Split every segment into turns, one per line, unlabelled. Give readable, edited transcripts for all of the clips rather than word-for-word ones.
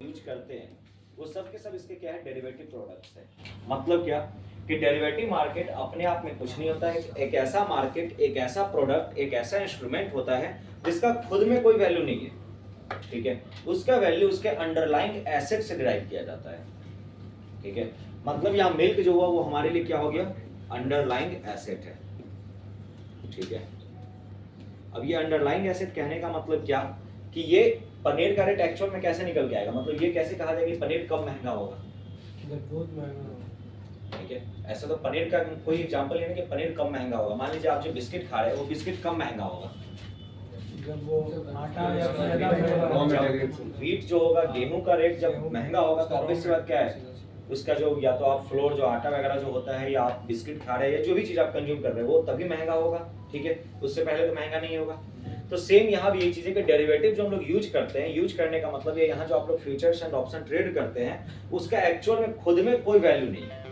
Use करते हैं वो सब के सब इसके क्या है, डेरिवेटिव प्रोडक्ट्स है। मतलब क्या कि डेरिवेटिव मार्केट अपने आप में कुछ नहीं होता है, एक ऐसा मार्केट, एक ऐसा प्रोडक्ट, एक ऐसा इंस्ट्रूमेंट होता है जिसका खुद में कोई वैल्यू नहीं है, ठीक है। उसका वैल्यू उसके अंडरलाइंग एसेट से डिराइव किया जाता है, ठीक है। मतलब यहाँ मिल्क जो हुआ वो हमारे लिए क्या हो गया, अंडरलाइंग एसेट है, ठीक है। अब ये अंडरलाइंग एसेट कहने का मतलब क्या कि ये पनीर का रेट एक्चुअल में कैसे निकल के आएगा, मतलब ये कैसे कहा जाएगा कि पनीर कब महंगा होगा,
जब बहुत महंगा होगा,
ठीक है। ऐसा तो पनीर का कोई एग्जांपल नहीं है कि पनीर कब महंगा होगा। मान लीजिए आप जो बिस्किट खा रहे हैं वो बिस्किट कब महंगा होगा,
जब वो आटा या मैदा,
व्हीट जो होगा, गेहूं का रेट जब महंगा होगा तो ऑब्वियस सी बात क्या है, उसका जो या तो आप फ्लोर जो आटा वगैरह जो होता है या आप बिस्किट खा रहे हैं या जो भी चीज आप कंज्यूम कर रहे हैं वो तभी महंगा होगा, ठीक है। उससे पहले तो महंगा नहीं होगा। तो सेम यहाँ भी यही चीज है कि डेरिवेटिव जो हम लोग यूज करते हैं, यूज करने का मतलब ये यहाँ जो आप लोग फ्यूचर्स एंड ऑप्शन ट्रेड करते हैं उसका एक्चुअल में खुद में कोई वैल्यू नहीं है,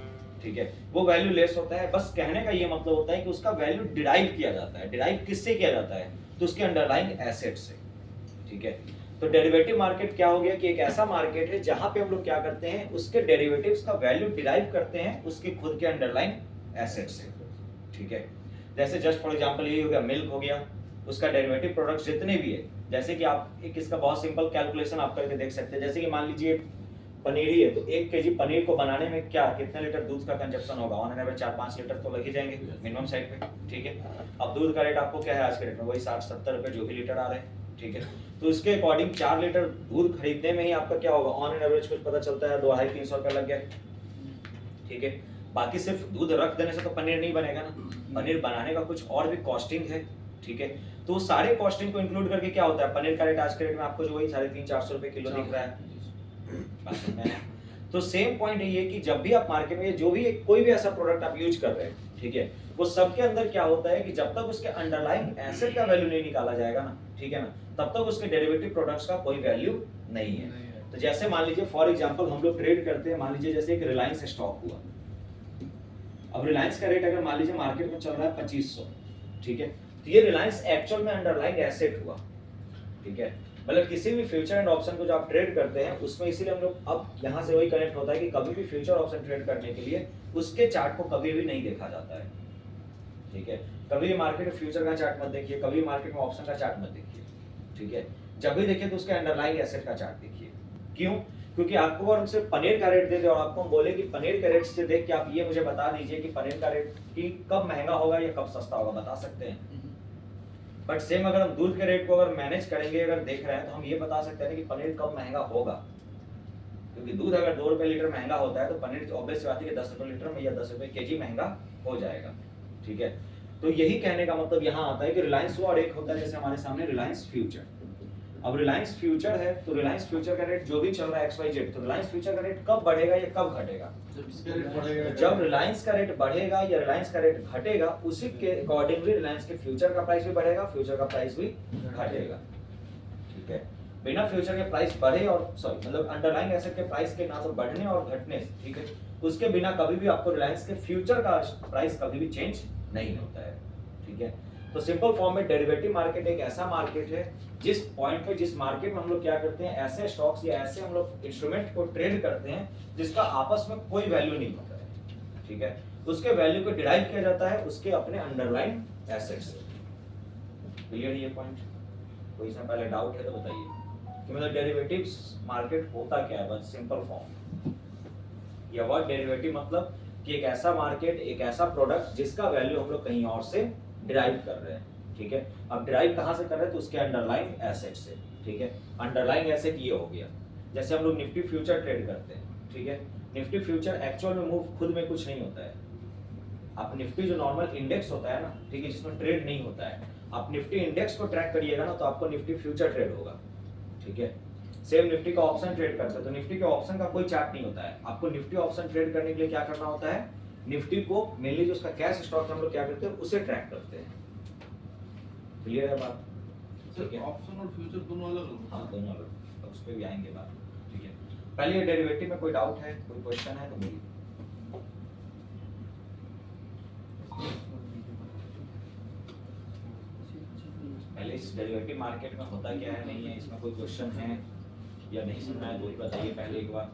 ठीक है। वो वैल्यू लेस होता है। बस कहने का ये मतलब होता है कि उसका वैल्यू डिराइव किया जाता है। डिराइव किससे किया जाता है, तो उसके अंडरलाइंग एसेट से, ठीक है। तो डेरिवेटिव मार्केट क्या हो गया कि एक ऐसा मार्केट है जहां पे हम लोग क्या करते हैं, उसके डेरिवेटिव्स का वैल्यू डिराइव करते हैं उसके खुद के अंडरलाइंग एसेट से, ठीक है। जैसे जस्ट फॉर एग्जांपल ये हो गया, मिल्क हो गया, उसका डेरिवेटिव प्रोडक्ट्स जितने भी है, जैसे कि आप एक इसका बहुत सिंपल कैलकुलेशन आप करके देख सकते हैं। जैसे कि मान लीजिए पनीर ही है तो 1 केजी पनीर को बनाने में क्या कितने लीटर दूध का कंजप्शन होगा, ऑन एन एवरेज 4-5 लीटर तो लग ही जाएंगे मिनिमम साइड पे, ठीक है। अब दूध का रेट आपको क्या है आज के रेट में, वही 60-70 रुपए जो भी लीटर आ रहे हैं, ठीक है। तो इसके अकॉर्डिंग 4 लीटर दूध खरीदने में ही आपका क्या होगा, ऑन एन एवरेज कुछ पता चलता है 2-250-300 रुपए लग गया, ठीक है। बाकी सिर्फ दूध रख देने से तो पनीर नहीं बनेगा ना, पनीर बनाने का कुछ और भी कॉस्टिंग है, ठीक है। तो सारे कॉस्टिंग को इंक्लूड करके क्या होता है, पनीर का रेट आज के रेट में आपको जो वही 350-400 रुपए किलो दिख रहा है। बात समझ में आया? तो सेम पॉइंट ये है कि जब भी आप मार्केट में जो भी कोई भी ऐसा प्रोडक्ट आप यूज कर रहे हैं, ठीक है, वो सबके अंदर क्या होता है कि जब तक उसके अंडरलाइंग एसेट का वैल्यू नहीं निकाला जाएगा ना, ठीक है ना, तब तक उसके डेरिवेटिव प्रोडक्ट्स का कोई वैल्यू नहीं है। तो जैसे मान लीजिए फॉर एग्जांपल हम लोग ट्रेड करते हैं, मान लीजिए जैसे एक रिलायंस स्टॉक हुआ। अब रिलायंस का रेट अगर मान लीजिए मार्केट में चल रहा है 2500, ठीक है, तो ये रिलायंस एक्चुअल में अंडरलाइंग एसेट हुआ, ठीक है। मतलब किसी भी फ्यूचर एंड ऑप्शन को जो आप ट्रेड करते हैं उसमें इसीलिए हम लोग अब यहाँ से वही कनेक्ट होता है कि कभी भी फ्यूचर ऑप्शन ट्रेड करने के लिए उसके चार्ट को कभी भी नहीं देखा जाता है, ठीक है। कभी भी मार्केट में फ्यूचर का चार्ट मत देखिए, कभी मार्केट में ऑप्शन का चार्ट मत देखिए, ठीक है। जब भी देखिए तो उसके अंडरलाइंग एसेट का चार्ट देखिए। क्यों? क्योंकि आपको अगर हमसे पनीर का रेट दे दे और आपको हम बोले कि पनीर के रेट से देख के आप ये मुझे बता दीजिए कि पनीर का रेट की कब महंगा होगा या कब सस्ता होगा, बता सकते हैं। बट सेम अगर हम दूध के रेट को अगर मैनेज करेंगे, अगर देख रहे हैं, तो हम ये बता सकते हैं कि पनीर कब महंगा होगा। क्योंकि दूध अगर 2 रुपए लीटर महंगा होता है तो पनीर ऑब्वियस बात है कि 10 रुपए लीटर में या 10 रुपए केजी महंगा हो जाएगा, ठीक है। तो यही कहने का मतलब यहाँ आता है कि रिलायंस हुआ और एक होता है जैसे हमारे सामने रिलायंस फ्यूचर। अब रिलायंस फ्यूचर है तो रिलायंस फ्यूचर का रेट जो भी चल रहा है XYZ, तो रिलायंस फ्यूचर का रेट कब बढ़ेगा या कब घटेगा, जब रिलायंस का रेट बढ़ेगा या रिलायंस का रेट घटेगा उसी के अकॉर्डिंगली रिलायंस के फ्यूचर का प्राइस भी बढ़ेगा, फ्यूचर का प्राइस भी घटेगा, ठीक है। बिना फ्यूचर के प्राइस बढ़े और सॉरी मतलब अंडरलाइंग एसेट के प्राइस के ना तो बढ़ने और घटने, ठीक है, उसके बिना कभी भी आपको रिलायंस के फ्यूचर का प्राइस कभी भी चेंज नहीं होता है, ठीक है। तो सिंपल फॉर्म में डेरिवेटिव मार्केट एक ऐसा मार्केट है जिस पॉइंट पे, जिस मार्केट में हम लोग क्या करते हैं, ऐसे स्टॉक्स या ऐसे हम लोग इंस्ट्रूमेंट को ट्रेड करते हैं जिसका आपस में कोई वैल्यू नहीं होता है, ठीक है। उसके वैल्यू को डिराइव किया जाता है उसके अपने अंडरलाइन एसेट से। क्लियर ये पॉइंट? कोई इसमें पहले डाउट है तो बताइए कि मतलब डेरिवेटिव्स मार्केट होता क्या है, बस सिंपल फॉर्म। ये वर्ड डेरिवेटिव मतलब कि एक ऐसा मार्केट, एक ऐसा प्रोडक्ट जिसका वैल्यू हम लोग कहीं और से डिराइव कर रहे हैं, ठीक है। अब डिराइव कहाँ से कर रहे हैं, तो उसके अंडरलाइंग एसेट से, ठीक है। अंडरलाइंग एसेट ये हो गया। जैसे हम लोग निफ्टी फ्यूचर ट्रेड करते हैं, ठीक है, निफ्टी फ्यूचर एक्चुअल में मूव खुद में कुछ नहीं होता है। आप निफ्टी जो नॉर्मल इंडेक्स होता है ना, ठीक है, जिसमें ट्रेड नहीं होता है, आप निफ्टी इंडेक्स को ट्रैक करिएगा ना तो आपको निफ्टी फ्यूचर ट्रेड होगा, ठीक है। सेम निफ्टी का ऑप्शन ट्रेड करते हैं तो निफ्टी के ऑप्शन का कोई चार्ट नहीं होता है। आपको निफ्टी ऑप्शन ट्रेड करने के लिए क्या करना होता है, निफ्टी को मेनली जो उसका कैश स्टॉक हम लोग क्या करते हैं उसे ट्रैक करते हैं। क्लियर है बात? ठीक है।
ऑप्शन और फ्यूचर दोनों अलग?
हाँ दोनों अलग, उस पर भी आएंगे बात, ठीक है। पहले ये डेरिवेटिव में कोई डाउट है, कोई क्वेश्चन है तो बोलिए। पहले इस डेरिवेटिव मार्केट में होता क्या है, नहीं है, इसमें कोई क्वेश्चन है या नहीं समझ आया तो भी बताइए पहले एक बार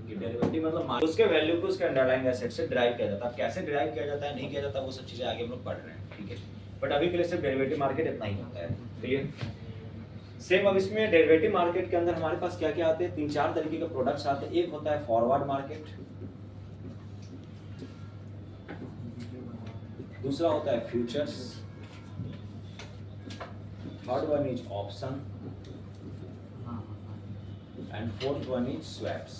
कि डेरिवेटिव मतलब उसके वैल्यू को उसके अंडरलाइंग एसेट से डिराइव किया जाता है। कैसे डिराइव किया जाता है नहीं किया जाता वो सब चीजें आगे हम लोग पढ़ रहे हैं, ठीक है। बट अभी के लिए सिर्फ डेरिवेटिव मार्केट इतना ही होता है, क्लियर। सेम अब इसमें डेरिवेटिव मार्केट के अंदर हमारे पास क्या क्या आते हैं, 3-4 तरीके के प्रोडक्ट्स आते हैं। एक होता है फॉरवर्ड मार्केट, दूसरा होता है futures, third one is option and fourth one is swaps,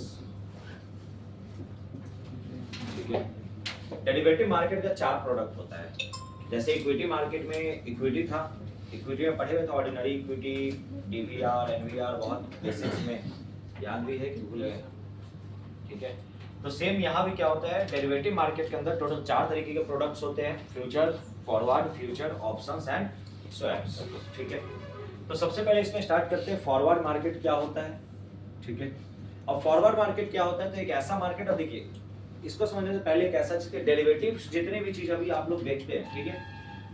ठीक है। डेरिवेटिव मार्केट का 4 प्रोडक्ट होता है। जैसे इक्विटी मार्केट में इक्विटी था, इक्विटी में पढ़े हुए थे, ऑर्डिनरी इक्विटी, डीवीआर, एनवीआर, बहुत बेसिक्स में याद भी है कि भूल गए, ठीक है। तो सेम यहाँ भी क्या होता है, डेरिवेटिव मार्केट के अंदर टोटल 4 तरीके के प्रोडक्ट्स होते हैं, future, forward, future, options and swaps, ठीक है। तो सबसे पहले इसमें स्टार्ट करते हैं फॉरवर्ड मार्केट क्या होता है, ठीक है। अब फॉरवर्ड मार्केट क्या होता है, तो एक ऐसा मार्केट, अब देखिए इसको समझने से पहले एक ऐसा चीज, डेरिवेटिव जितने भी चीज अभी आप लोग देखते हैं, ठीक है,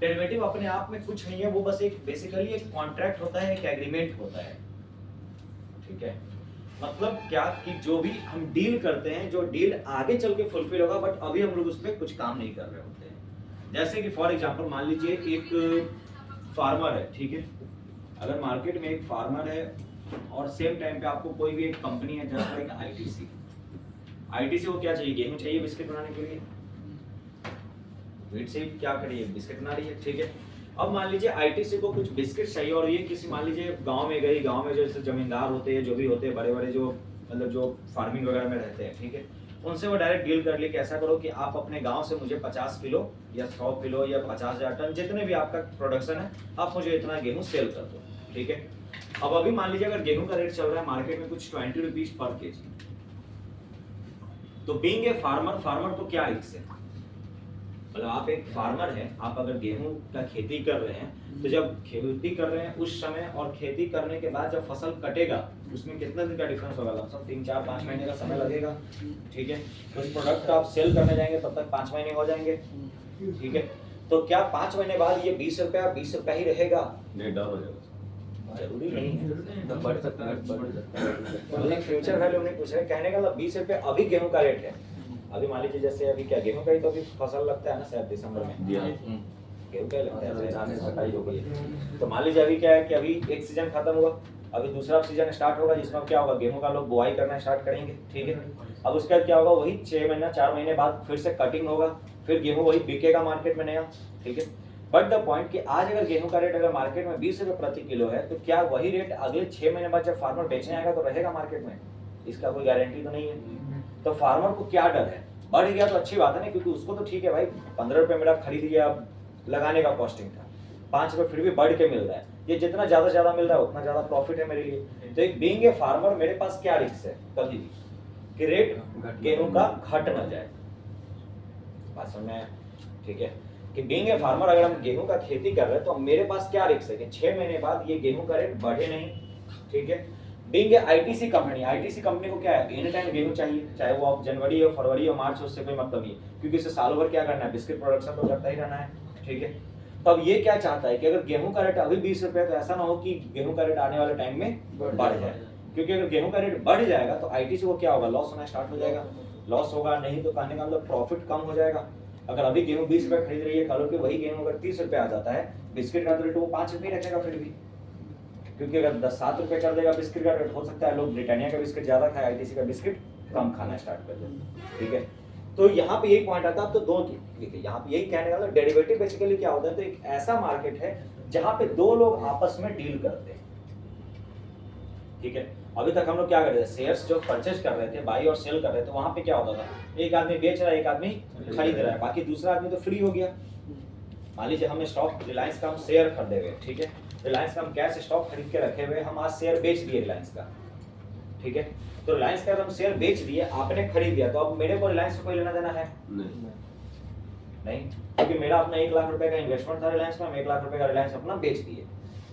डेरिवेटिव अपने आप में कुछ नहीं है, वो बस एक बेसिकली एक कॉन्ट्रैक्ट होता है, एक एग्रीमेंट होता है, ठीक है। मतलब क्या कि जो भी हम डील करते हैं, जो डील आगे चल के फुलफिल होगा, बट अभी हम लोग उस पर कुछ काम नहीं कर रहे होते हैं। जैसे कि फॉर एग्जांपल मान लीजिए एक फार्मर है, ठीक है। अगर मार्केट में एक फार्मर है और सेम टाइम पे आपको कोई भी एक कंपनी है जैसे एक आईटीसी को क्या चाहिए, गेहूं चाहिए बिस्किट बनाने के लिए, व्हीट से क्या करिए बिस्किट बना रही है, ठीक है। अब मान लीजिए आईटीसी को कुछ बिस्किट चाहिए और ये किसी मान लीजिए गांव में गई, गांव में जैसे जमींदार होते हैं, जो भी होते हैं बड़े बड़े, जो मतलब जो फार्मिंग वगैरह में रहते हैं, ठीक है, उनसे वो डायरेक्ट डील कर ली कि ऐसा करो कि आप अपने गांव से मुझे 50 किलो या 100 किलो या 50,000 टन जितने भी आपका प्रोडक्शन है, आप मुझे इतना गेहूं सेल कर दो, ठीक है। अब अभी मान लीजिए अगर गेहूं का रेट चल रहा है मार्केट में कुछ 20 रुपीज पर केजी, तो बीइंग ए फार्मर, फार्मर तो क्या रिस्क है, मतलब आप एक फार्मर हैं, आप अगर गेहूं का खेती कर रहे हैं, तो जब खेती कर रहे हैं उस समय और खेती करने के बाद जब फसल कटेगा उसमें कितने दिन का डिफरेंस होगा, लगभग 3-4-5 महीने का समय लगेगा, ठीक है। तो उस प्रोडक्ट आप सेल करने जाएंगे तब तक 5 महीने हो जाएंगे, ठीक है। तो क्या 5 महीने बाद ये 20 रुपया ही रहेगा,
नहीं डर हो जाएगा,
जरूरी नहीं है,
बढ़ सकता है, बढ़ सकता है।
तो फ्यूचर वैल्यू नहीं पूछ रहे, कहने का मतलब 20 रुपये अभी गेहूं का रेट है। अभी मान लीजिए जैसे अभी क्या गेहूं का ही तो अभी फसल लगता है ना शायद दिसंबर में, गेहूं का लगता है शायद कटाई हो गई है। तो मान लीजिए अभी क्या है कि अभी एक सीजन खत्म हुआ, अभी दूसरा सीजन स्टार्ट होगा जिसमें क्या होगा, गेहूं का लोग बुआई करना स्टार्ट करेंगे, ठीक है। अब उसके बाद क्या होगा, वही 4 महीने बाद फिर से कटिंग होगा, फिर गेहूं वही बिकेगा मार्केट में नया, ठीक है। बट द पॉइंट कि आज अगर गेहूं का रेट अगर मार्केट में 20 रुपये प्रति किलो है, तो क्या वही रेट अगले 6 महीने बाद जब फार्मर बेचने आएगा तो रहेगा मार्केट में, इसका कोई गारंटी तो नहीं है। तो फार्मर को क्या डर है, बढ़ गया तो अच्छी बात है ना, क्योंकि उसको तो ठीक है भाई 15 रुपये मेरा खरीद लिया, अब लगाने का कॉस्टिंग था 5 रुपये, फिर भी बढ़ के मिल रहा है, ये जितना ज्यादा मिल रहा है उतना ज्यादा प्रॉफिट है मेरे लिए। तो एक बीइंग ए फार्मर मेरे पास क्या रिस्क है कभी भी कि रेट गेहूं का घट ना जाए, बात समझ में आया, ठीक है। कि बीइंग ए फार्मर अगर हम गेहूं का खेती कर रहे हैं तो मेरे पास क्या रिस्क है कि 6 महीने बाद ये गेहूं का रेट बढ़े नहीं, ठीक है। बीइंग ए आईटीसी कंपनी को क्या है, एनी टाइम गेहूं चाहिए, चाहे वो अब जनवरी हो, फरवरी हो, मार्च हो, उससे कोई मतलब नहीं, क्योंकि इसे सालों भर क्या करना है, बिस्किट प्रोडक्शन तो करता ही रहना है, ठीक है। तो अब ये क्या चाहता है कि अगर गेहूं का रेट अभी 20 रुपये, तो ऐसा ना हो कि गेहूं का रेट आने वाले टाइम में बढ़ जाए, क्योंकि अगर गेहूं का रेट बढ़ जाएगा तो आईटीसी को क्या होगा, लॉस होना स्टार्ट हो जाएगा, लॉस होगा नहीं तो कहने का मतलब प्रॉफिट कम हो जाएगा। अगर अभी गेहूं 20 रुपये खरीद रही है, कल के वही गेहूं अगर 30 रुपये आ जाता है, बिस्किट का रेट वो 5 रुपये रखेगा फिर भी, क्योंकि अगर 10-7 रुपये कर देगा बिस्किट का रेट, हो सकता है लोग ब्रिटानिया का बिस्किट ज्यादा खाए, आईटीसी का बिस्किट कम खाना स्टार्ट कर दे, ठीक है। तो यहाँ पे यही पॉइंट आता है, तो दो देखिए यहाँ पे यही कहने का डेरिवेटिव बेसिकली क्या होता है, तो एक ऐसा मार्केट है जहाँ पे 2 लोग आपस में डील करते हैं, ठीक है। अभी तक हम लोग क्या कर रहे थे, शेयर्स जो परचेज कर रहे थे, बाई और सेल कर रहे थे, वहां पे क्या होता था, एक आदमी बेच रहा है, एक आदमी खरीद रहा है, बाकी दूसरा आदमी तो फ्री हो गया। मान लीजिए हमने स्टॉक रिलायंस का हम शेयर खरीदे हुए, ठीक है, रिलायंस का हम कैश स्टॉक खरीद के रखे हुए, हम आज शेयर बेच दिए रिलायंस का, ठीक है। तो रिलायंस का हम शेयर बेच दिए, आपने खरीद लिया, तो अब मेरे को रिलायंस से कोई लेना देना है नहीं, क्योंकि मेरा अपना 1 लाख रुपए का इन्वेस्टमेंट था रिलायंस में, हम 1 लाख रुपए का रिलायंस अपना बेच दिए,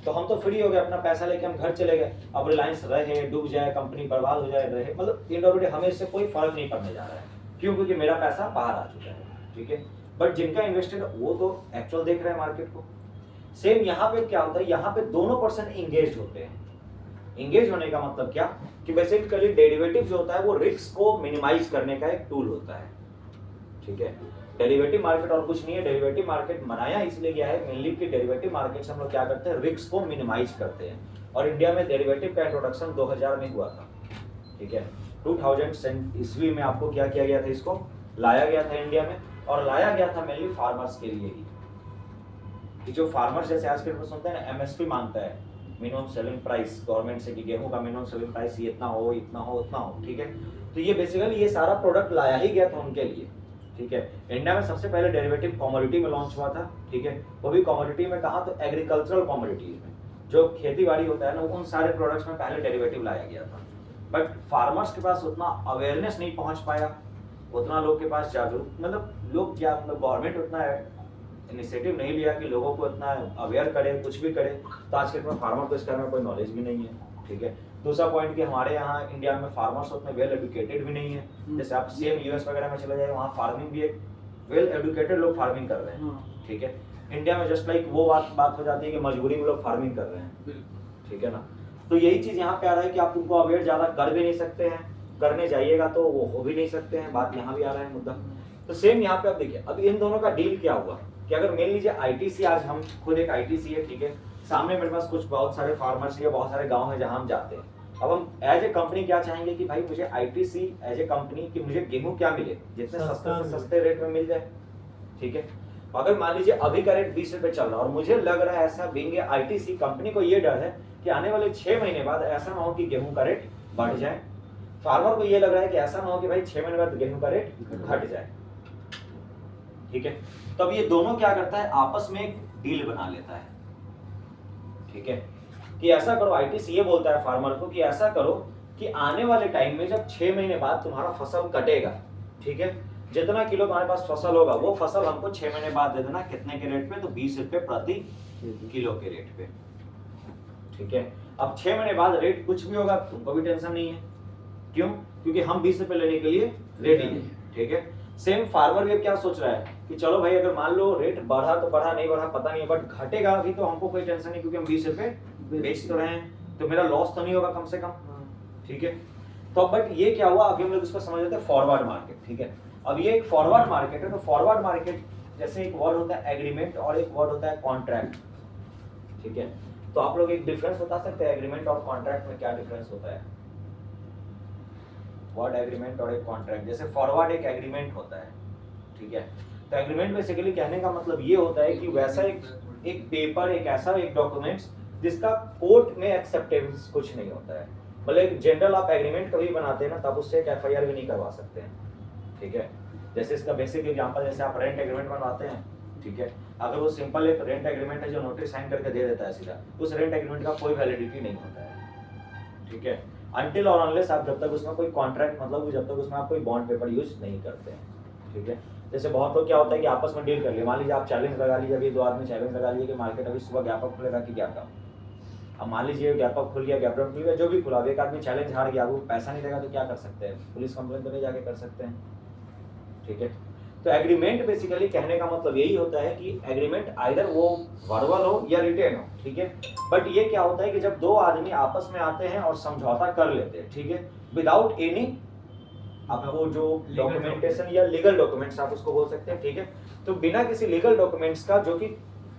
तो हम तो फ्री हो गए, अपना पैसा लेके हम घर चले गए। अब रिलायंस रहे, डूब जाए, कंपनी बर्बाद हो जाए, रहे, मतलब इनडायरेक्टली हमें इससे कोई फर्क नहीं पड़ने जा रहा है, क्यों, क्योंकि मेरा पैसा बाहर आ चुका है, ठीक है। बट जिनका इन्वेस्टेड वो तो एक्चुअल देख रहे हैं मार्केट को। सेम यहाँ पे क्या होता है, यहाँ पे दोनों पर्सन इंगेज होते हैं, एंगेज होने का मतलब क्या कि बेसिकली डेरिवेटिव जो होता है वो रिस्क को मिनिमाइज करने का एक टूल होता है, ठीक है। डेरिवेटिव मार्केट और कुछ नहीं है, डेरिवेटिव मार्केट बनाया इसलिए गया है मेनली कि डेरिवेटिव मार्केट से हम लोग क्या करते हैं, रिस्क को मिनिमाइज करते हैं। और इंडिया में डेरिवेटिव का इंट्रोडक्शन 2000 में हुआ था, ठीक है। 2000 ईस्वी में आपको क्या किया गया था, इसको लाया गया था इंडिया में, और लाया गया था मेनली फार्मर्स के लिए ही, कि जो फार्मर्स जैसे आज के डेट में सुनते हैं ना, एमएसपी मांगता है, मिनिमम सेलिंग प्राइस गवर्नमेंट से, कि गेहूं का मिनिमम सेलिंग प्राइस ये इतना हो, इतना हो, उतना हो, ठीक है। तो ये बेसिकली ये सारा प्रोडक्ट लाया ही गया था उनके लिए, ठीक है। इंडिया में सबसे पहले डेरिवेटिव कमोडिटी में लॉन्च हुआ था, ठीक है। वो भी कमोडिटी में कहा, तो एग्रीकल्चरल कमोडिटीज में, जो खेती बाड़ी होता है ना, उन सारे प्रोडक्ट्स में पहले डेरिवेटिव लाया गया था। बट फार्मर्स के पास उतना अवेयरनेस नहीं पहुंच पाया, उतना लोग के पास जागरूक, मतलब लोग क्या, मतलब गवर्नमेंट उतना इनिशिएटिव नहीं लिया कि लोगों को इतना अवेयर करे, कुछ भी करे। तो आज के डेट में फार्मर को इस बारे में कोई नॉलेज भी नहीं है, ठीक है। दूसरा पॉइंट कि हमारे यहाँ इंडिया में फार्मर्स उतने वेल एजुकेटेड भी नहीं है। जैसे आप सेम यूएस वगैरह में चले जाए, वहाँ फार्मिंग भी एक वेल एजुकेटेड लोग फार्मिंग कर रहे हैं, ठीक है। इंडिया में जस्ट लाइक वो बात हो जाती है कि मजबूरी में लोग फार्मिंग कर रहे हैं, ठीक है ना। तो यही चीज यहाँ पे आ रहा है कि आप उनको अवेयर ज्यादा कर भी नहीं सकते हैं, करने जाइएगा तो वो हो भी नहीं सकते हैं, बात यहाँ भी आ रहा है मुद्दा। तो सेम यहाँ पे आप देखिए, अब इन दोनों का डील क्या हुआ कि अगर मान लीजिए आईटीसी, आज हम खुद एक आईटीसी है, ठीक है। सामने मेरे पास कुछ बहुत सारे फार्मर्स या बहुत सारे गाँव है जहाँ हम जाते हैं। अब हम एज ए कंपनी क्या चाहेंगे कि भाई मुझे आईटीसी एज ए कंपनी कि मुझे गेहूं क्या मिले, जितने सस्ते से सस्ते रेट में मिल जाए, ठीक है। अगर मान लीजिए अभी का रेट 20 रुपए चल रहा है और मुझे लग रहा है ऐसा, बीइंग आईटीसी कंपनी को ये डर है कि आने वाले 6 महीने बाद ऐसा ना हो कि गेहूं का रेट बढ़ जाए, फार्मर को ये लग रहा है कि ऐसा ना हो कि भाई 6 महीने बाद गेहूं का रेट घट जाए, ठीक है। तब ये दोनों क्या करता है, आपस में एक डील बना लेता है, ठीक है, कि ऐसा करो, आईटीसी ये बोलता है फार्मर को कि ऐसा करो कि आने वाले टाइम में जब 6 महीने बाद तुम्हारा फसल कटेगा, ठीक है, जितना किलो तुम्हारे पास फसल होगा वो फसल हमको 6 महीने बाद दे देना, कितने के रेट पे, तो 20 रुपए प्रति किलो के रेट पे, ठीक है। अब 6 महीने बाद रेट कुछ भी होगा तुमको भी टेंशन नहीं है, क्यों, क्योंकि हम 20 रुपए लेने के लिए रेडी हैं, ठीक है। सेम फार्मर भी क्या सोच रहा है कि चलो भाई अगर मान लो रेट बढ़ा तो बढ़ा, नहीं बढ़ा पता नहीं, बट घटेगा अभी तो हमको कोई टेंशन नहीं, क्योंकि हम 20 रुपए बेच तो रहे हैं, तो मेरा लॉस तो नहीं होगा कम से कम, ठीक है। तो बट ये क्या हुआ, अभी हम लोग इसको समझ लेते हैं फॉरवर्ड मार्केट, ठीक है। अब ये एक फॉरवर्ड मार्केट है, तो फॉरवर्ड मार्केट जैसे एक वर्ड होता है एग्रीमेंट और एक वर्ड होता है कॉन्ट्रैक्ट, ठीक है। तो आप लोग एक डिफरेंस बता सकते हैं एग्रीमेंट और कॉन्ट्रैक्ट में क्या डिफरेंस होता है? वर्ड एग्रीमेंट और एक कॉन्ट्रैक्ट, जैसे फॉरवर्ड एक एग्रीमेंट होता है, ठीक है। तो एग्रीमेंट बेसिकली कहने का मतलब ये होता है कि वैसा एक पेपर, एक ऐसा एक डॉक्यूमेंट्स जिसका कोर्ट में एक्सेप्टेंस कुछ नहीं होता है। मतलब एक जनरल आप एग्रीमेंट कभी बनाते हैं ना, तब उससे एक एफआईआर भी नहीं करवा सकते हैं, ठीक है। जैसे इसका बेसिक एग्जांपल, जैसे आप रेंट एग्रीमेंट बनवाते हैं, ठीक है, अगर वो सिंपल एक रेंट एग्रीमेंट है जो नोटिस साइन करके दे देता है सीधा, उस रेंट एग्रीमेंट का कोई वैलिडिटी नहीं होता है, ठीक है, अनटिल और अनलेस आप जब तक उसमें कोई कॉन्ट्रैक्ट, मतलब जब तक उसमें आप कोई बॉन्ड पेपर यूज नहीं करते हैं, ठीक है। जैसे बहुत लोग क्या होता है कि आपस में डील कर लिए, मान लीजिए आप चैलेंज लगा लीजिए, अभी 2 आदमी चैलेंज लगा लिए कि मार्केट अभी सुबह गैप अप खुलेगा कि क्या काम। अब मान लीजिए गैप अप खुल गया, गैप डाउन खुल गया, जो भी खुला, एक आदमी चैलेंज हार गया, वो पैसा नहीं देगा तो क्या कर सकते हैं, पुलिस कंप्लेंट तो नहीं जाके कर सकते हैं, ठीक है। तो एग्रीमेंट बेसिकली कहने का मतलब यही होता है कि एग्रीमेंट आइदर वो वर्बल हो या रिटेन हो, ठीक है। बट ये क्या होता है कि जब 2 आदमी आपस में आते हैं और समझौता कर लेते हैं, ठीक है, विदाउट एनी आपको जो डॉक्यूमेंटेशन या लीगल डॉक्यूमेंट्स आप उसको बोल सकते हैं, ठीक है। तो बिना किसी लीगल डॉक्यूमेंट्स का, जो कि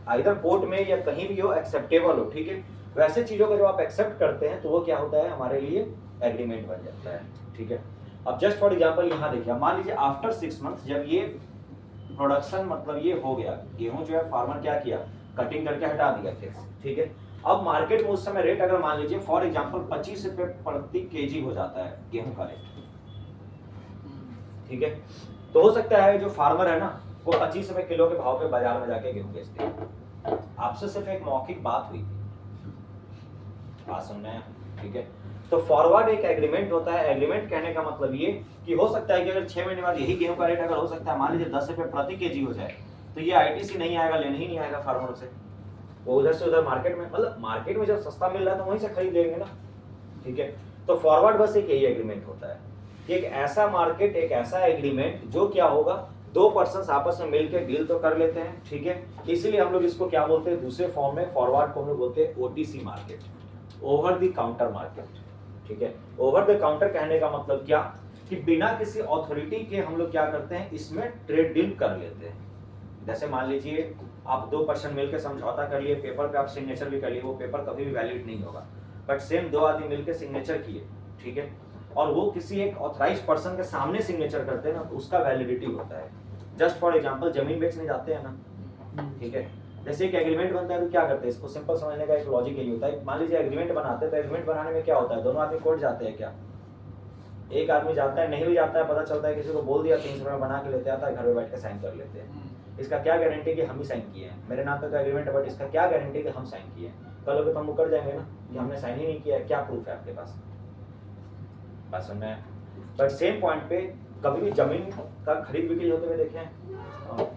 आइदर कोर्ट में या कहीं भी हो, एक्सेप्टेबल हो, ठीक है, वैसे चीजों को जब आप एक्सेप्ट करते हैं तो वो क्या होता है, हमारे लिए एग्रीमेंट बन जाता है, ठीक है। अब जस्ट फॉर एग्जांपल यहाँ देखिए, मान लीजिए आफ्टर 6 मंथ्स जब ये प्रोडक्शन, मतलब ये हो गया, गेहूं जो है फार्मर क्या किया, कटिंग करके हटा दिया खेत से, ठीक है। अब मार्केट में उस समय रेट अगर मान लीजिए फॉर एग्जांपल 25 रुपए प्रति केजी हो जाता है गेहूं का रेट, ठीक है। तो हो सकता है जो फार्मर है ना, वो 25 रुपए किलो के भाव पे बाजार में जाके गेहूं बेचते हैं। आपसे सिर्फ एक मौखिक बात हुई थी, बात सुनना है, ठीक है। तो फॉरवर्ड एक एग्रीमेंट होता है। एग्रीमेंट कहने का मतलब ये कि हो सकता है कि अगर 6 महीने बाद यही गेहूं का रेट अगर हो सकता है मान लीजिए 10 रुपए प्रति केजी हो जाए, तो ये आईटीसी नहीं आएगा, लेने ही नहीं आएगा फार्मर से, वो उधर से उधर मार्केट में, मतलब मार्केट में जब सस्ता मिल रहा है तो वहीं से खरीद लेंगे ना, ठीक है। तो फॉरवर्ड बस एक यही एग्रीमेंट होता है, एक ऐसा मार्केट, एक ऐसा एग्रीमेंट जो क्या होगा, 2 पर्सन्स आपस में मिलकर डील तो कर लेते हैं, ठीक है। इसीलिए हम लोग इसको क्या बोलते हैं, दूसरे फॉर्म में फॉरवर्ड को हम लोग बोलते हैं OTC market. Over the counter market, ठीक है। ओवर द काउंटर कहने का मतलब क्या कि बिना किसी अथॉरिटी के हम लोग क्या करते हैं, इसमें ट्रेड डील कर लेते हैं। जैसे मान लीजिए आप 2 पर्सन मिलकर समझौता कर लिए, पेपर पे आप सिग्नेचर भी कर लिए, वो पेपर कभी भी वैलिड नहीं होगा, बट सेम 2 आदमी मिलकर सिग्नेचर किए, ठीक है, और वो किसी एक ऑथराइज्ड पर्सन के सामने सिग्नेचर करते हैं ना, तो उसका वैलिडिटी होता है। जस्ट फॉर एग्जांपल जमीन बेचने जाते हैं ना, ठीक है, जैसे एक एग्रीमेंट बनता है तो क्या करते हैं, इसको सिंपल समझने का एक लॉजिक यही होता है। मान लीजिए एग्रीमेंट बनाते हैं, तो एग्रीमेंट बनाने में क्या होता है, दोनों आदमी कोर्ट जाते हैं क्या, एक आदमी जाता है, नहीं भी जाता है, पता चलता है किसी को बोल दिया 300 रुपये बना के लेते आता है, घर में बैठ के साइन कर लेते हैं। इसका क्या गारंटी कि हम ही साइन किए हैं, मेरे नाम पे तो एग्रीमेंट है, बट इसका क्या गारंटी कि हम साइन किए हैं। कल तो हम मुकर जाएंगे ना कि हमने साइन ही नहीं किया है, क्या प्रूफ है आपके पास, बात समझ में। बट सेम पॉइंट पे कभी भी जमीन का खरीद बिक्री होते हुए देखे हैं,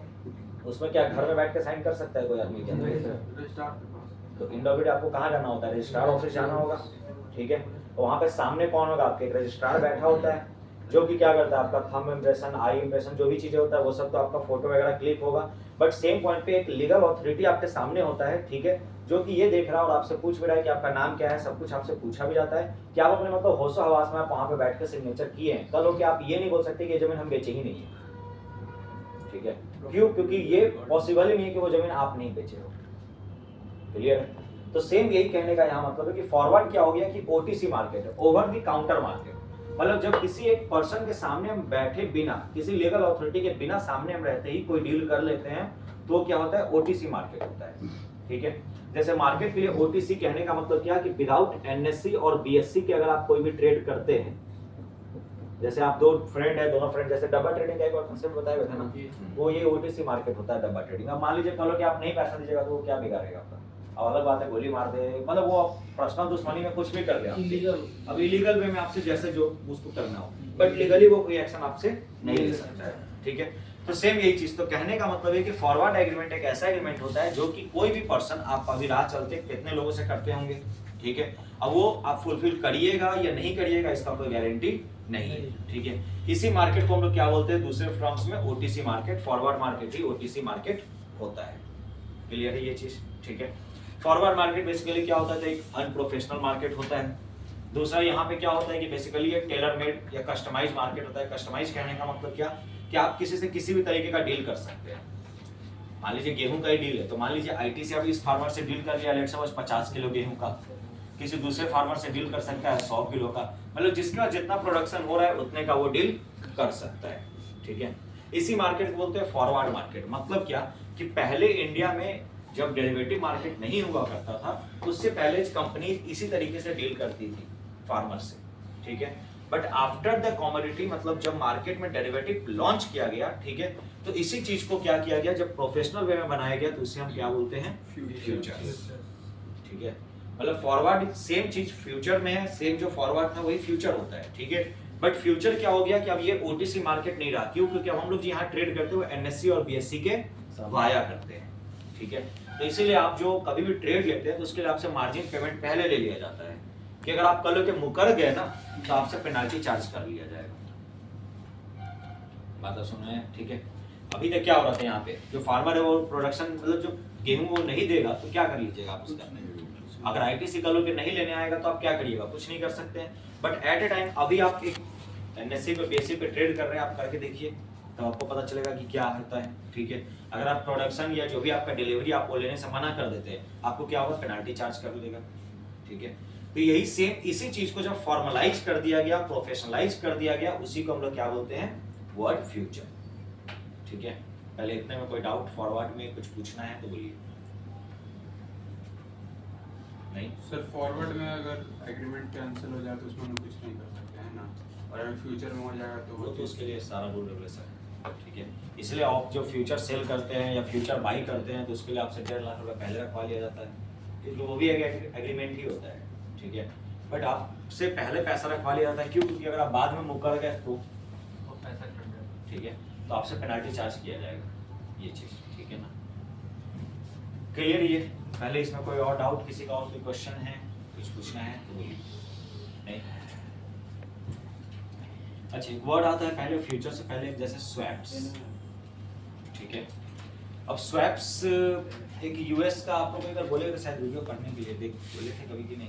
उसमें क्या घर में बैठ के साइन कर सकता है कोई आदमी क्या? तो इंडोबिट आपको कहाँ जाना होता है, रजिस्ट्रार ऑफिस जाना होगा, ठीक है। तो वहाँ पे सामने कौन होगा, आपके एक रजिस्ट्रार बैठा होता है, जो कि क्या करता है, आपका थंब इम्प्रेशन, आई इम्प्रेशन, जो भी चीजें होता है वो सब, तो आपका फोटो वगैरह क्लिक होगा। बट सेम पॉइंट पे एक लीगल अथॉरिटी आपके सामने होता है, ठीक है, जो कि ये देख रहा है और आपसे पूछ भी रहा है कि आपका नाम क्या है, सब कुछ आपसे पूछा भी जाता है कि आप अपने मतलब होशो हवास में आप वहाँ पे बैठ के सिग्नेचर किए हैं। कल हो कि आप ये नहीं बोल सकते कि ये जमीन हम बेचे ही नहीं है, ठीक है, क्यों, क्योंकि ये पॉसिबल ही नहीं है कि वो जमीन आप नहीं बेचे हो, क्लियर है। तो सेम यही कहने का यहाँ मतलब है कि फॉरवर्ड क्या हो गया कि ओटीसी मार्केट है, ओवर द काउंटर मार्केट, मतलब जब किसी एक पर्सन के सामने हम बैठे बिना, किसी लीगल अथॉरिटी के बिना सामने हम रहते ही कोई डील कर लेते हैं, तो क्या होता है, ओटीसी मार्केट होता है, ठीक है। जैसे मार्केट के लिए ओटीसी कहने का मतलब क्या है कि विदाउट एनएससी और बीएससी के अगर आप कोई भी ट्रेड करते हैं, जैसे आप 2 फ्रेंड है, दोनों फ्रेंड, जैसे डब्बा ट्रेडिंग का एक कॉन्सेप्ट बताया हुआ था ना, वो ये ओटीसी मार्केट होता है, डब्बा ट्रेडिंग। अब मान लीजिए कल कि आप नहीं पैसा दीजिएगा तो वो क्या बिगाड़ेगा आपका, अब अलग बात है गोली मार दे, मतलब वो पर्सनल दुश्मनी में कुछ भी कर ले आपसे, अब इलीगल वे में आपसे जैसे जो उसको करना हो, बट लीगली वो कोई एक्शन आपसे नहीं ले सकता है, ठीक है। तो सेम यही चीज, तो कहने का मतलब है कि फॉरवर्ड एग्रीमेंट एक ऐसा एग्रीमेंट होता है जो कि कोई भी पर्सन, आप अभी राह चलते कितने लोगों से करते होंगे, ठीक है, अब वो आप फुलफिल करिएगा या नहीं करिएगा इसका कोई गारंटी नहीं है, ठीक है। इसी मार्केट को हम लोग क्या बोलते हैं दूसरे टर्म्स में, ओटीसी मार्केट, फॉरवर्ड मार्केट ही ओटीसी मार्केट होता है, क्लियर है ये चीज, ठीक है। फॉरवर्ड मार्केट बेसिकली क्या होता है, एक अनप्रोफेशनल मार्केट होता है। दूसरा यहाँ पे क्या होता है कि बेसिकली ये टेलर मेड या कस्टमाइज मार्केट होता है। कस्टमाइज कहने का मतलब क्या कि आप किसी से किसी भी तरीके का डील कर सकते हैं। मान लीजिए गेहूं का ही डील है, तो मान लीजिए आईटी से आप इस फार्मर से डील कर लिया, लेट्स सपोज 50 किलो गेहूं का, किसी दूसरे फार्मर से डील कर सकता है 100 किलो का, मतलब जिसका जितना प्रोडक्शन हो रहा है उतने का वो डील कर सकता है, ठीक है। इसी मार्केट को बोलते हैं फॉरवर्ड मार्केट। मतलब क्या कि पहले इंडिया में जब डेरिवेटिव मार्केट नहीं हुआ करता था, उससे पहले कंपनी इसी तरीके से डील करती थी फार्मर से, ठीक है। बट आफ्टर द कमोडिटी, मतलब जब मार्केट में डेरिवेटिव लॉन्च किया गया, ठीक है, तो इसी चीज को क्या किया गया, जब प्रोफेशनल वे में बनाया गया तो उसे हम क्या बोलते हैं, फ्यूचर्स, ठीक है। मतलब फॉरवर्ड सेम चीज फ्यूचर में है, सेम जो फॉरवर्ड था वही फ्यूचर होता है, ठीक है। बट फ्यूचर क्या हो गया कि अब ये ओटीसी मार्केट नहीं रहा, क्यों, क्योंकि अब हम लोग यहाँ ट्रेड करते हुए एनएससी और बीएससी के वाया करते हैं, ठीक है। तो इसीलिए आप जो कभी भी ट्रेड लेते हैं तो उसके लिए आपसे मार्जिन पेमेंट पहले ले लिया जाता है कि अगर आप कल के मुकर गए ना तो आपसे पेनाल्टी चार्ज कर लिया जाएगा। बात सुना, ठीक है। अभी तक क्या हो रहा था यहाँ पे, जो फार्मर है वो प्रोडक्शन, मतलब जो गेहूं वो नहीं देगा तो क्या कर लीजिएगा आप उसका, अगर आईटीसी कल के नहीं लेने आएगा तो आप क्या करिएगा, कुछ नहीं कर सकते हैं। बट एट ए टाइम अभी आप एक एनएससी पे बीएससी पे ट्रेड कर रहे हैं, आप करके देखिए तो आपको पता चलेगा कि क्या होता है, ठीक है। अगर आप प्रोडक्शन या जो भी आपका डिलीवरी आपको लेने से मना कर देते हैं, आपको क्या होगा, पेनाल्टी चार्ज कर देगा, ठीक है। तो यही सेम इसी चीज को जब फॉर्मलाइज कर दिया गया, प्रोफेशनलाइज कर दिया गया, उसी को हम लोग क्या बोलते हैं, वर्ड फ्यूचर, ठीक है। पहले इतने में कोई डाउट, फॉरवर्ड में कुछ पूछना है तो बोलिए। नहीं
सर, फॉरवर्ड में अगर एग्रीमेंट कैंसिल हो जाए तो उसमें हम कुछ नहीं कर सकते हैं ना, और अगर फ्यूचर में हो जाएगा तो
वो तो उसके लिए सारा रूल रेगुलेशन है, ठीक है। इसलिए आप जो फ्यूचर सेल करते हैं या फ्यूचर बाई करते हैं तो उसके लिए आपसे 1.5 लाख रुपए पहले रखवा लिया जाता है, क्योंकि वो भी एक एग्रीमेंट ही होता है, ठीक है। बट आपसे पहले पैसा रखवा लिया जाता है, क्यों, क्योंकि अगर आप बाद में मुकर गए तो पैसा कट जाएगा, ठीक है, तो आपसे पेनाल्टी चार्ज किया जाएगा, ये चीज़, ठीक है ना। क्लियर ये, पहले इसमें कोई और डाउट, किसी का और कोई क्वेश्चन है, कुछ पूछना है तो बोलिए। नहीं, अच्छा एक वर्ड आता है पहले फ्यूचर से पहले, जैसे स्वैप्स, ठीक है। अब स्वैप्स एक यूएस का, आप लोग अगर बोले तो शायद वीडियो करने के लिए देख बोले थे कभी कि नहीं,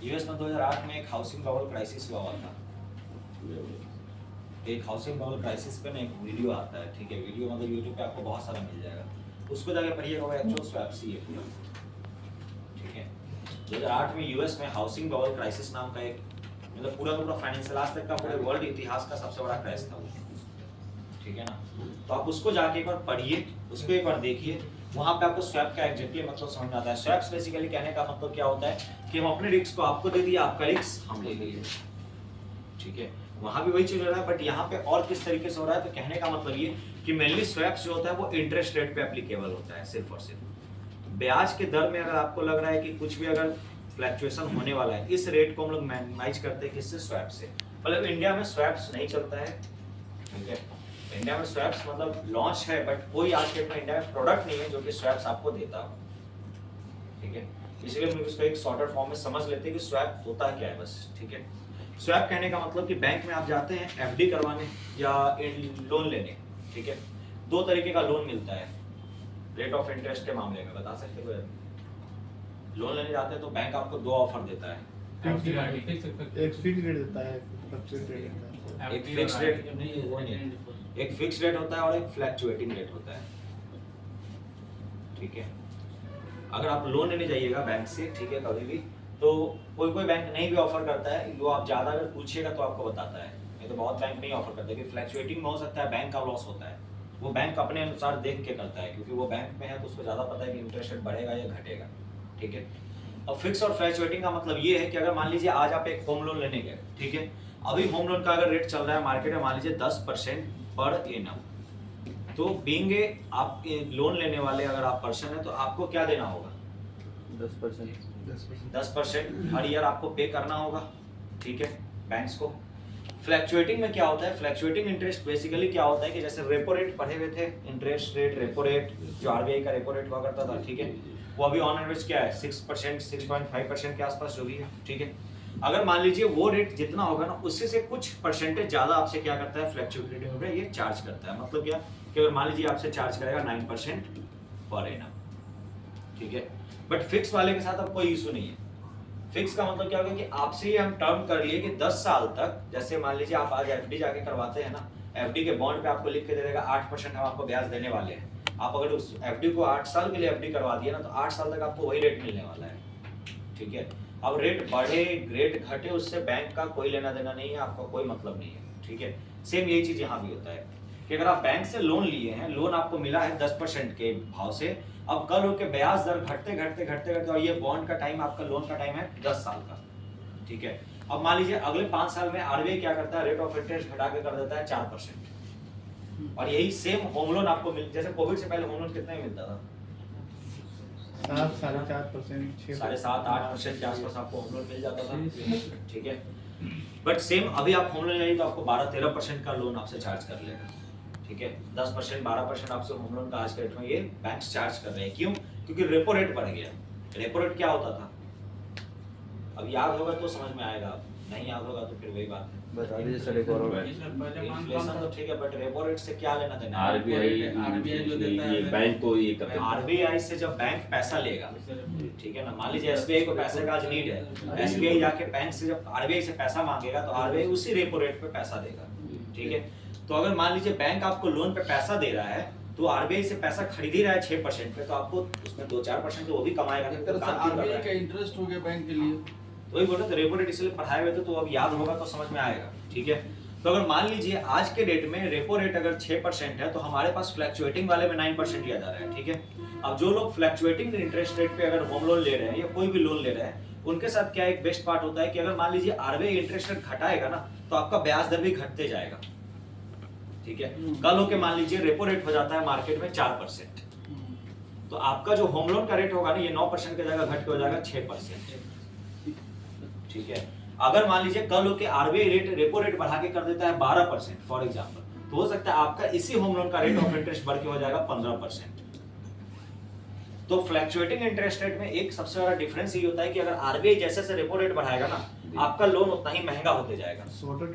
यूएस में 2008 में एक हाउसिंग बबल क्राइसिस हुआ था। एक हाउसिंग बबल क्राइसिस पे ना एक वीडियो आता है, ठीक है, वीडियो मतलब यूट्यूब पे आपको बहुत सारा मिल जाएगा, उसको जाके पढ़िएगा, वो एक्चुअल स्वैप्स ही है पूरा, ठीक है। 2008 में यूएस में हाउसिंग बबल क्राइसिस नाम का एक मतलब पूरा फाइनेंशियल आज तक का पूरे वर्ल्ड इतिहास का सबसे बड़ा क्रैश था वो, ठीक है ना। तो आप उसको जाके एक बार पढ़िए, उसको एक बार देखिए, वहाँ पे आपको स्वैप का एग्जैक्टली मतलब समझ में आता है। स्वैप्स बेसिकली कहने का मतलब क्या होता है कि हम अपने रिस्क को आपको दे दिए, आपका रिस्क हम ले लिए, ठीक है। वहाँ भी वही चीज हो रहा है, बट यहाँ पे और किस तरीके से हो रहा है, तो कहने का मतलब ये कि मेनली स्वैप्स जो होता है वो इंटरेस्ट रेट पे एप्लीकेबल होता है, सिर्फ और सिर्फ ब्याज के दर में। अगर आपको लग रहा है कि कुछ भी अगर फ्लैक्चुएशन होने वाला है, इस रेट को हम लोग मैनेज करते हैं किससे, स्वैप से। मतलब इंडिया में स्वैप्स नहीं चलता है, ठीक है। इंडिया में स्वैप्स मतलब लॉन्च है, बट कोई आज के इंडिया में प्रोडक्ट नहीं है जो कि स्वैप्स आपको देता हो, ठीक है। इसलिए हम इसको एक शॉर्टर फॉर्म में समझ लेते हैं कि स्वैप होता क्या है बस, ठीक है। स्वैप कहने का मतलब कि बैंक में आप जाते हैं एफडी करवाने या लोन लेने, ठीक है। दो तरीके का लोन मिलता है रेट ऑफ इंटरेस्ट के मामले में, बता सकते हो? लोन लेने जाते हैं तो बैंक आपको दो ऑफर देता है,
एक फिक्स रेट देता है, फ्लक्चुएट रेट देता है।
एक फिक्स रेट एक फिक्स रेट होता है और एक फ्लैक्चुएटिंग रेट होता है, ठीक है। अगर आप लोन लेने जाइएगा बैंक से, ठीक है, कभी भी, तो कोई बैंक नहीं भी ऑफर करता है, वो आप ज्यादा अगर पूछिएगा तो आपको बताता है, नहीं तो बहुत बैंक नहीं ऑफर करते। कि फ्लैक्चुएटिंग में हो सकता है बैंक का लॉस होता है, वो बैंक अपने अनुसार देख के करता है, क्योंकि वो बैंक में है तो उसको ज्यादा पता है कि इंटरेस्ट रेट बढ़ेगा या घटेगा, ठीक है। अब फिक्स और फ्लैक्चुएटिंग का मतलब ये है कि अगर मान लीजिए आज आप एक होम लोन लेने गए, ठीक है, अभी होम लोन का अगर रेट चल रहा है मार्केट में मान लीजिए 10% पर एनम, तो बीइंग आप लोन लेने वाले अगर आप पर्सन है तो आपको क्या देना होगा, 10% हर ईयर आपको पे करना होगा, ठीक है, बैंक्स को। फ्लैक्चुएटिंग में क्या होता है, फ्लैक्चुएटिंग इंटरेस्ट बेसिकली क्या होता है कि जैसे रेपो रेट पढ़े हुए थे, इंटरेस्ट रेट, रेपो रेट जो आरबीआई का रेपो रेट हुआ करता था, ठीक है, वो अभी ऑन एवरेज क्या है 6%, 6.5% के आसपास जो भी है, ठीक है। अगर मान लीजिए वो रेट जितना होगा ना, उससे से कुछ परसेंटेज ज्यादा आपसे क्या करता है, फ्लैक्चुएटिंग में ये चार्ज करता है। मतलब क्या कि अगर मान लीजिए आपसे चार्ज करेगा 9% पर एनम, ठीक है। बट फिक्स वाले के साथ अब कोई इशू नहीं है। फिक्स का मतलब क्या होगा कि आपसे ये हम टर्म कर लिए कि 10 साल तक, जैसे मान लीजिए आप आज एफडी जाके करवाते हैं ना, एफडी के बॉन्ड पे आपको लिख के दे देगा 8% हम आपको ब्याज देने वाले हैं। आप अगर उस एफडी को 8 साल के लिए एफडी करवा दिए ना, तो 8 साल तक आपको वही रेट मिलने वाला है, ठीक है। अब रेट बढ़े रेट घटे उससे बैंक का कोई लेना देना नहीं है, आपका कोई मतलब नहीं है, ठीक है। सेम यही चीज यहाँ भी होता है कि अगर आप बैंक से लोन लिए हैं, लोन आपको मिला है 10% के भाव से, अब कल होके ब्याज दर घटते घटते और ये बॉन्ड का टाइम, आपका लोन का टाइम है 10 साल का, ठीक है। अब मान लीजिए अगले 5 साल में आरबीआई क्या करता है, रेट ऑफ इंटरेस्ट घटा के कर देता है 4%। और यही सेम होम लोन आपको मिल, जैसे कोविड से पहले होम लोन कितना ही मिलता था,
7.5%,
7.5-8% के आसपास आपको होम लोन मिल जाता था, ठीक है। बट सेम अभी आप होम लोन जाइए तो आपको 12-13% का लोन आपसे चार्ज कर लेगा, ठीक है। 10% 12% आपसे होम लोन का आज के रेट में ये बैंक्स चार्ज कर रहे हैं। क्यों? क्योंकि रेपो रेट बढ़ गया। रेपो रेट क्या होता था, अब याद होगा तो समझ में आएगा, नहीं याद होगा तो फिर वही बात है।
बता दीजिए सर एक और
इन्फ्लेशन तो ठीक है, बट रेपो रेट से क्या लेना देना है?
आरबीआई जो देता है,
ये बैंक को ये करता है।
आरबीआई से जब बैंक पैसा लेगा, ठीक है ना, मान लीजिए एसबीआई को पैसे का आज नीड है, एसबीआई जाके बैंक से जब आरबीआई से पैसा मांगेगा तो आरबीआई उसी रेपो रेट पे पैसा देगा, ठीक है। तो अगर मान लीजिए बैंक आपको लोन पे पैसा दे रहा है, तो आरबीआई से पैसा खरीद ही रहा है 6% पे, तो आपको उसमें 2-4% तो वो भी कमाएगा।
एक तरह से आरबीआई का इंटरेस्ट हो गया बैंक के लिए,
तो वही बोल रहे थे, रेपो रेट इसलिए पढ़ाए हुए थे, तो अब याद होगा तो समझ में आएगा, ठीक है। तो अगर मान लीजिए आज के डेट में रेपो रेट अगर 6% है, तो हमारे पास फ्लैक्चुएटिंग वाले में 9% लिया जा रहा है, ठीक है। अब जो लोग फ्लैक्चुएटिंग इंटरेस्ट रेट पे अगर होम लोन ले रहे हैं या कोई भी लोन ले रहे हैं, उनके साथ क्या एक बेस्ट पार्ट होता है कि अगर मान लीजिए आरबीआई इंटरेस्ट रेट घटाएगा ना, तो आपका ब्याज दर भी घटते जाएगा, ठीक है। कल होके मान लीजिए रेपो रेट हो जाता है मार्केट में 4%, तो आपका जो होम लोन का रेट होगा ना, ये 9% की जगह घट के हो जाएगा 6%, ठीक है। अगर मान लीजिए कल होके आरबीआई रेट रेपो रेट बढ़ा के कर देता है 12% फॉर एग्जांपल, तो हो सकता है आपका इसी होम लोन का रेट ऑफ इंटरेस्ट बढ़ के हो जाएगा 15%। तो फ्लैक्चुएटिंग इंटरेस्ट रेट में एक सबसे बड़ा डिफरेंस ये होता है कि अगर आरबीआई जैसे रेपो रेट बढ़ाएगा ना, आपका लोन उतना ही महंगा होते जाएगा।
शॉर्टर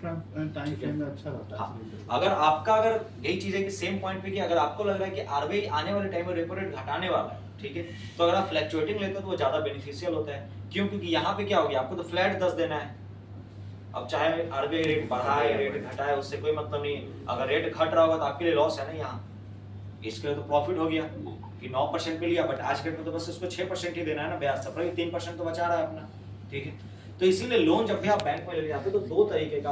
टाइम फ्रेम में अच्छा रहता है।
हाँ, अगर यही चीज है कि सेम पॉइंट पे कि अगर आपको लग रहा है कि आरबीआई आने वाले टाइम में रेपो रेट घटाने वाला है, ठीक है। तो अगर आप फ्लैक्चुएटिंग लेते हो तो वो ज़्यादा बेनिफिशियल होता है। क्यों? क्योंकि यहाँ पे क्या हो गया, आपको तो फ्लैट 10 देना है। अब चाहे आरबीआई रेट बढ़ाए रेट घटाए उससे कोई मतलब नहीं, अगर रेट घट रहा होगा तो आपके लिए लॉस है ना यहाँ, इसके लिए तो प्रॉफिट हो गया कि 9% पे लिया, बट आज के डेट में तो बस उसको 6% ही देना है ना ब्याज, सप्लाई 3% तो बचा रहा है अपना, ठीक है। तो इसीलिए लोन जब भी आप बैंक में ले जाते हो तो दो तरीके का